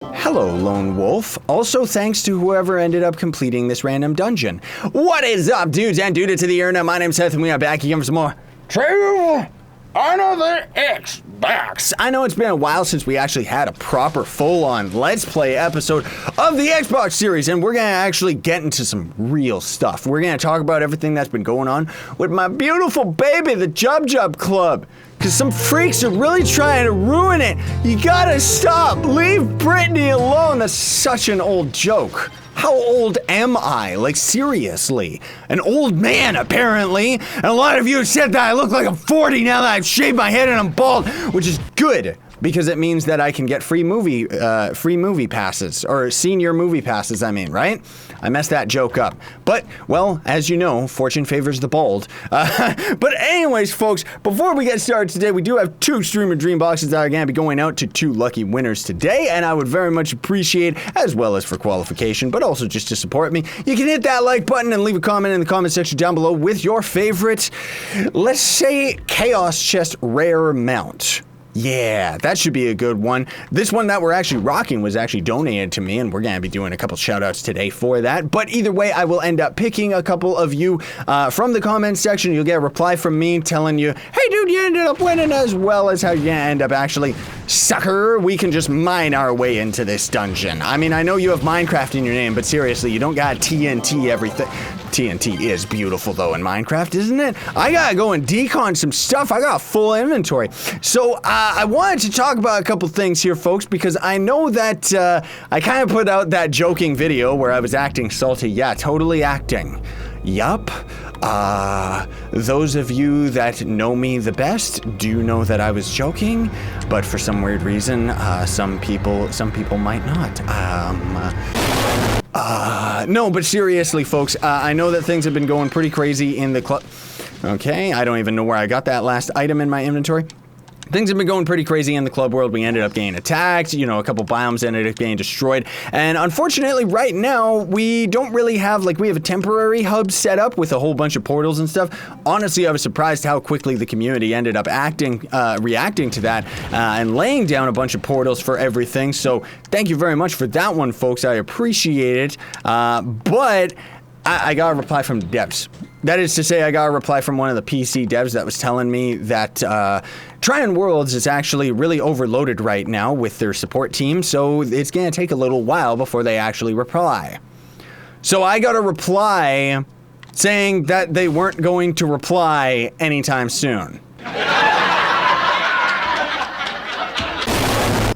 Hello, Lone Wolf. Also, thanks to whoever ended up completing this random dungeon. What is up, dudes and dudes to the internet? My name's Scythe, and we are back again for some more Trove Xbox. I know it's been a while since we actually had a proper full-on Let's Play episode of the Xbox series, and we're gonna actually get into some real stuff. We're gonna talk about everything that's been going on with my beautiful baby, the JubJub Club. Because some freaks are really trying to ruin it. You gotta stop. Leave Brittany alone. That's such an old joke. How old am I? Like, seriously. An old man, apparently. And a lot of you have said that I look like I'm 40 now that I've shaved my head and I'm bald, which is good. Because it means that I can get free movie passes, or senior movie passes, I mean, right? I messed that joke up. But, well, as you know, fortune favors the bold. But anyways, folks, before we get started today, we do have 2 Streamer Dream Boxes that are going to be going out to 2 lucky winners today, and I would very much appreciate, as well as for qualification, but also just to support me, you can hit that like button and leave a comment in the comment section down below with your favorite, let's say, Chaos Chest rare mount. Yeah, that should be a good one. This one that we're actually rocking was actually donated to me, and we're going to be doing a couple shout-outs today for that. But either way, I will end up picking a couple of you from the comments section. You'll get a reply from me telling you, hey, dude, you ended up winning, as well as how you end up actually, sucker, we can just mine our way into this dungeon. I mean, I know you have Minecraft in your name, but seriously, you don't got TNT everything. TNT is beautiful, though, in Minecraft, isn't it? I gotta go and decon some stuff. I got a full inventory. So, I wanted to talk about a couple things here, folks, because I know that I kind of put out that joking video where I was acting salty. Yeah, totally acting. Yup. Those of you that know me the best do know that I was joking, but for some weird reason, some people might not. No, but seriously, folks, I know that things have been going pretty crazy in the club. Okay, I don't even know where I got that last item in my inventory. Things have been going pretty crazy in the club world. We ended up getting attacked, you know, a couple biomes ended up getting destroyed, and unfortunately right now we don't really have, like, we have a temporary hub set up with a whole bunch of portals and stuff. Honestly, I was surprised how quickly the community ended up reacting to that, and laying down a bunch of portals for everything, so thank you very much for that one, folks. I appreciate it, but I got a reply from the devs. That is to say, I got a reply from one of the PC devs that was telling me that Tryon Worlds is actually really overloaded right now with their support team, so it's going to take a little while before they actually reply. So I got a reply saying that they weren't going to reply anytime soon.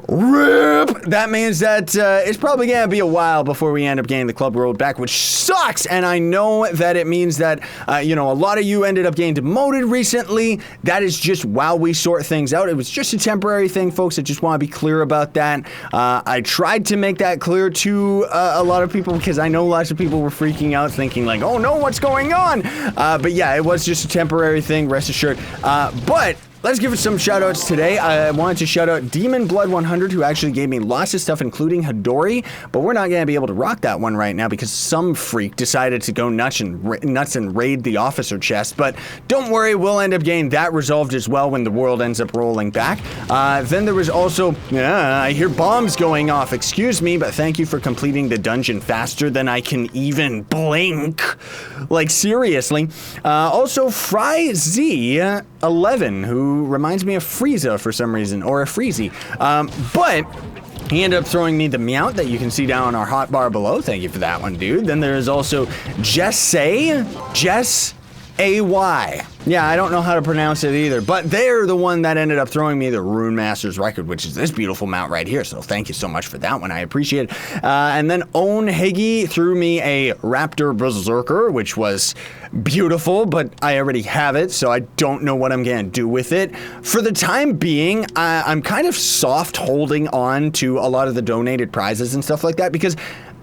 RIP! That means that it's probably gonna be a while before we end up getting the club world back, which sucks! And I know that it means that, you know, a lot of you ended up getting demoted recently. That is just while we sort things out. It was just a temporary thing, folks. I just want to be clear about that. I tried to make that clear to a lot of people because I know lots of people were freaking out thinking like, oh no, what's going on? But yeah, it was just a temporary thing, rest assured. But let's give it some shoutouts today. I wanted to shout out Demon Blood 100, who actually gave me lots of stuff, including Hadori, but we're not going to be able to rock that one right now because some freak decided to go nuts and raid the officer chest, but don't worry, we'll end up getting that resolved as well when the world ends up rolling back. Then there was also, I hear bombs going off, excuse me, but thank you for completing the dungeon faster than I can even blink. Like, seriously. Also, FryZ11, who reminds me of Frieza for some reason, or a Freezy. But he ended up throwing me the Meowth that you can see down on our hotbar below. Thank you for that one, dude. Then there's also Jess A-Y. Yeah, I don't know how to pronounce it either, but they're the one that ended up throwing me the Rune Master's record, which is this beautiful mount right here, so thank you so much for that one, I appreciate it. And then Own Higgy threw me a Raptor Berserker, which was beautiful, but I already have it, so I don't know what I'm gonna do with it. For the time being, I'm kind of soft holding on to a lot of the donated prizes and stuff like that, because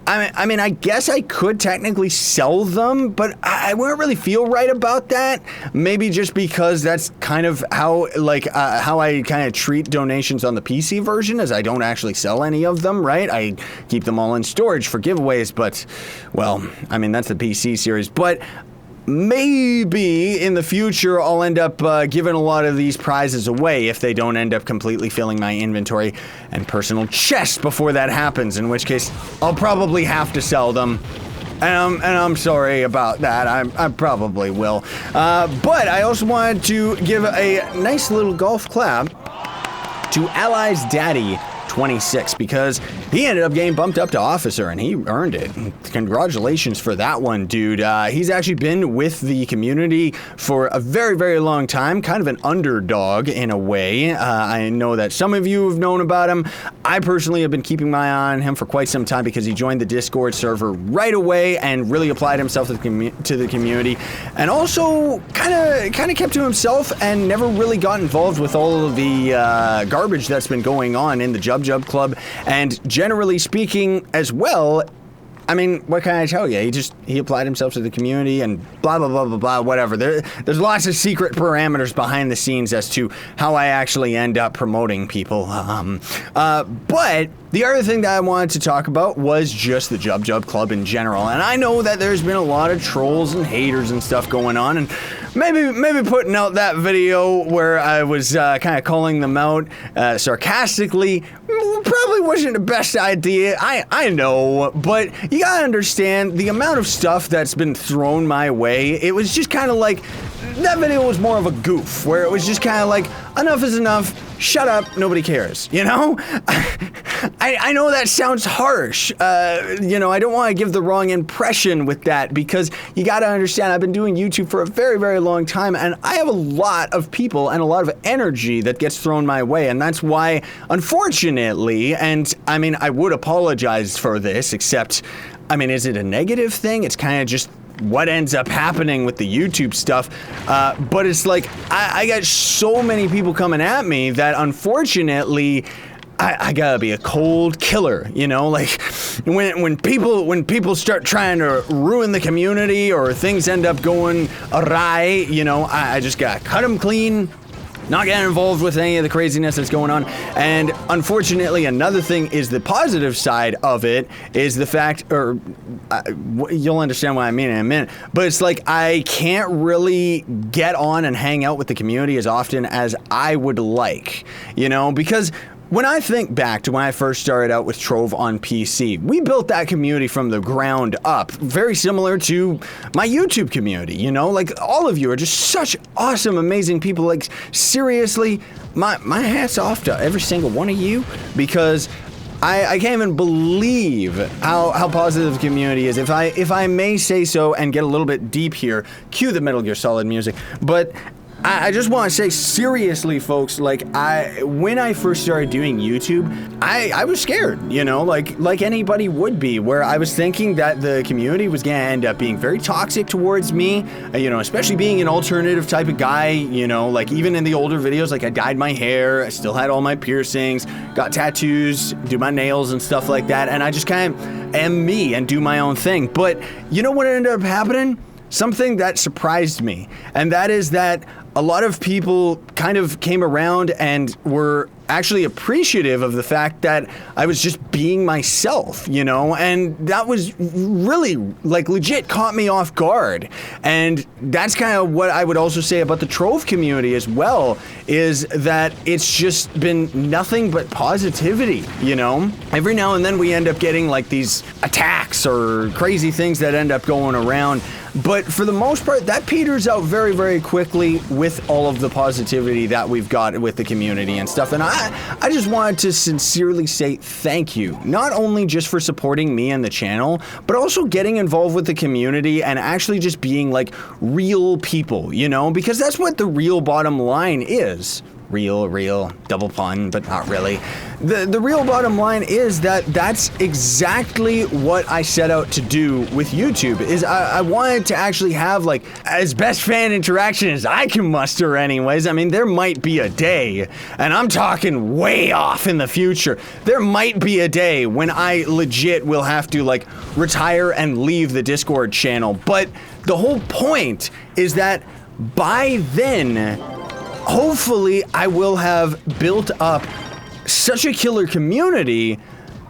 I mean, I guess I could technically sell them, but I wouldn't really feel right about that. Maybe just because that's kind of how, like, how I kind of treat donations on the PC version, as I don't actually sell any of them, right? I keep them all in storage for giveaways, but, well, I mean, that's the PC series. But maybe in the future I'll end up giving a lot of these prizes away if they don't end up completely filling my inventory and personal chest before that happens, in which case I'll probably have to sell them. And I'm sorry about that. I probably will. But I also wanted to give a nice little golf clap to Ally's daddy, 26, because he ended up getting bumped up to officer, and he earned it. Congratulations for that one, dude. He's actually been with the community for a very, very long time, kind of an underdog in a way. I know that some of you have known about him. I personally have been keeping my eye on him for quite some time because he joined the Discord server right away and really applied himself to the community, and also kind of kept to himself and never really got involved with all of the garbage that's been going on in the JubJub club, and generally speaking as well. I mean, what can I tell you? He applied himself to the community and blah, blah, blah, blah, blah, whatever. There's lots of secret parameters behind the scenes as to how I actually end up promoting people. But the other thing that I wanted to talk about was just the JubJub club in general. And I know that there's been a lot of trolls and haters and stuff going on, and maybe putting out that video where I was kind of calling them out sarcastically probably wasn't the best idea. I know, but you gotta understand the amount of stuff that's been thrown my way. It was just kind of like, that video was more of a goof, where it was just kind of like, enough is enough, shut up, nobody cares, you know? I know that sounds harsh, you know, I don't want to give the wrong impression with that, because you gotta understand, I've been doing YouTube for a very, very long time, and I have a lot of people and a lot of energy that gets thrown my way, and that's why, unfortunately, and I mean, I would apologize for this, except, I mean, is it a negative thing? It's kind of just what ends up happening with the YouTube stuff, but it's like, I got so many people coming at me that unfortunately, I gotta be a cold killer, you know, like when people start trying to ruin the community or things end up going awry, you know, I just gotta cut them clean, not getting involved with any of the craziness that's going on. And unfortunately, another thing is the positive side of it is the fact, or you'll understand what I mean in a minute, but it's like I can't really get on and hang out with the community as often as I would like, you know, because when I think back to when I first started out with Trove on PC, we built that community from the ground up, very similar to my YouTube community, you know? Like, all of you are just such awesome, amazing people. Like, seriously, my hat's off to every single one of you, because I can't even believe how positive the community is. If I may say so and get a little bit deep here, cue the Metal Gear Solid music, but I just want to say, seriously, folks, like, when I first started doing YouTube, I was scared, you know, like anybody would be, where I was thinking that the community was going to end up being very toxic towards me, you know, especially being an alternative type of guy, you know, like, even in the older videos, like, I dyed my hair, I still had all my piercings, got tattoos, do my nails and stuff like that, and I just kind of am me and do my own thing. But you know what ended up happening? Something that surprised me, and that is that a lot of people kind of came around and were actually appreciative of the fact that I was just being myself, you know, and that was really, like, legit caught me off guard. And that's kind of what I would also say about the Trove community as well, is that it's just been nothing but positivity, you know? Every now and then we end up getting, like, these attacks or crazy things that end up going around, but for the most part, that peters out very, very quickly with all of the positivity that we've got with the community and stuff. And I just wanted to sincerely say thank you, not only just for supporting me and the channel, but also getting involved with the community and actually just being like real people, you know, because that's what the real bottom line is. Real, double pun, but not really. The real bottom line is that that's exactly what I set out to do with YouTube, is I wanted to actually have, like, as best fan interaction as I can muster anyways. I mean, there might be a day, and I'm talking way off in the future, there might be a day when I legit will have to, like, retire and leave the Discord channel, but the whole point is that by then, hopefully, I will have built up such a killer community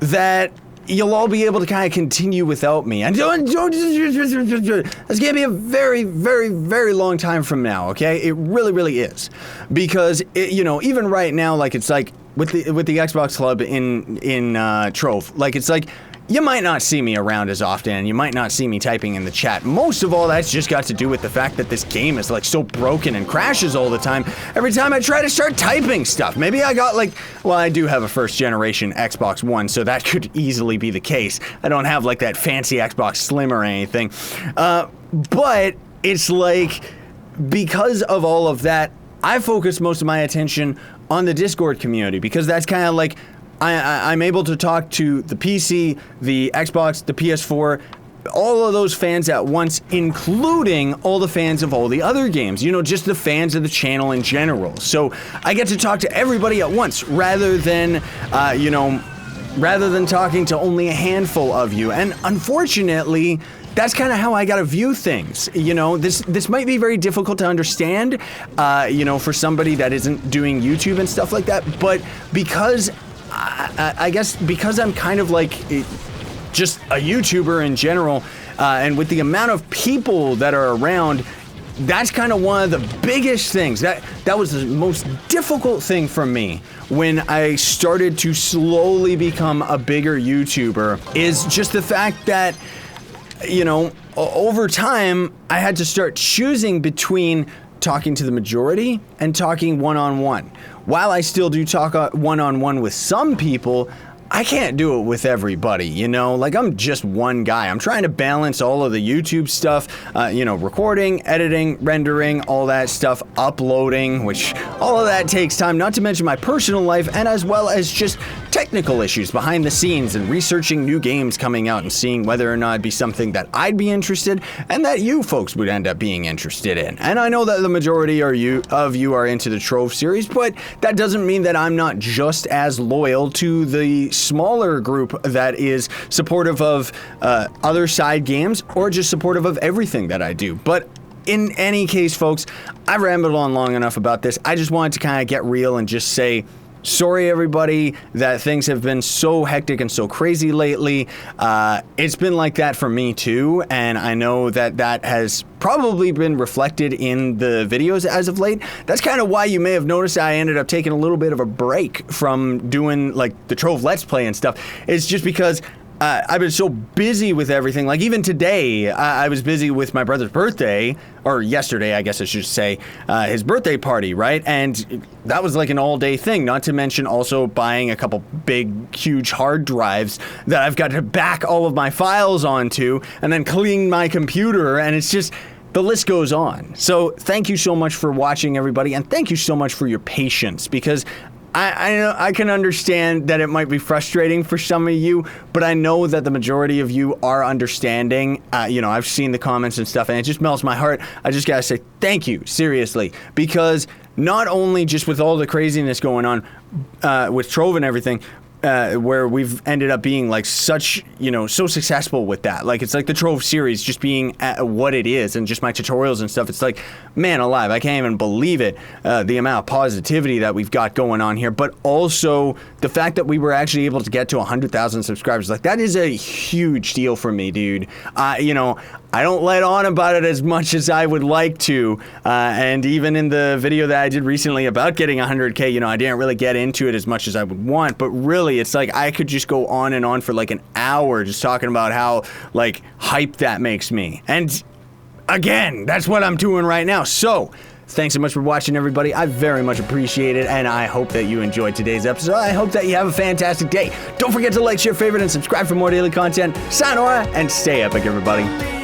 that, you'll all be able to kind of continue without me. And that's gonna be a very, very, very long time from now, okay? It really, really is. Because, even right now, like, it's like, with the Xbox Club in Trove, like, it's like, you might not see me around as often, and you might not see me typing in the chat. Most of all, that's just got to do with the fact that this game is, like, so broken and crashes all the time. Every time I try to start typing stuff. Maybe I got, like, well, I do have a first-generation Xbox One, so that could easily be the case. I don't have, like, that fancy Xbox Slim or anything. But it's like, because of all of that, I focus most of my attention on the Discord community, because that's kind of like, I'm able to talk to the PC, the Xbox, the PS4, all of those fans at once, including all the fans of all the other games, just the fans of the channel in general. So I get to talk to everybody at once rather than talking to only a handful of you. And unfortunately, that's kind of how I gotta view things. This might be very difficult to understand, for somebody that isn't doing YouTube and stuff like that, but because I guess because I'm kind of like just a YouTuber in general, and with the amount of people that are around, that's kind of one of the biggest things. That was the most difficult thing for me when I started to slowly become a bigger YouTuber, is just the fact that, over time, I had to start choosing between talking to the majority and talking one-on-one. While I still do talk one-on-one with some people, I can't do it with everybody, Like, I'm just one guy. I'm trying to balance all of the YouTube stuff, recording, editing, rendering, all that stuff, uploading, which all of that takes time, not to mention my personal life, and as well as just technical issues behind the scenes and researching new games coming out and seeing whether or not it'd be something that I'd be interested and that you folks would end up being interested in. And I know that the majority of you are into the Trove series, but that doesn't mean that I'm not just as loyal to the smaller group that is supportive of other side games, or just supportive of everything that I do. But in any case, folks, I've rambled on long enough about this. I just wanted to kind of get real and just say, sorry, everybody, that things have been so hectic and so crazy lately. It's been like that for me too, and I know that has probably been reflected in the videos as of late. That's kind of why you may have noticed I ended up taking a little bit of a break from doing, like, the Trove Let's Play and stuff. It's just because I've been so busy with everything. Like, even today, I was busy with my brother's birthday, or yesterday, I guess I should say, his birthday party, right? And that was like an all-day thing, not to mention also buying a couple big, huge hard drives that I've got to back all of my files onto, and then clean my computer, and it's just, the list goes on. So thank you so much for watching, everybody, and thank you so much for your patience, because I can understand that it might be frustrating for some of you, but I know that the majority of you are understanding. I've seen the comments and stuff, and it just melts my heart. I just gotta say thank you, seriously, because not only just with all the craziness going on with Trove and everything, where we've ended up being like such, so successful with that. Like, it's like the Trove series just being what it is, and just my tutorials and stuff. It's like, man alive, I can't even believe it, the amount of positivity that we've got going on here. But also the fact that we were actually able to get to 100,000 subscribers. Like, that is a huge deal for me, dude. I don't let on about it as much as I would like to, and even in the video that I did recently about getting 100K, I didn't really get into it as much as I would want. But really, it's like I could just go on and on for like an hour just talking about how, like, hype that makes me. And again, that's what I'm doing right now. So thanks so much for watching, everybody. I very much appreciate it, and I hope that you enjoyed today's episode. I hope that you have a fantastic day. Don't forget to like, share, favorite, and subscribe for more daily content. Sayonara, and stay epic, everybody.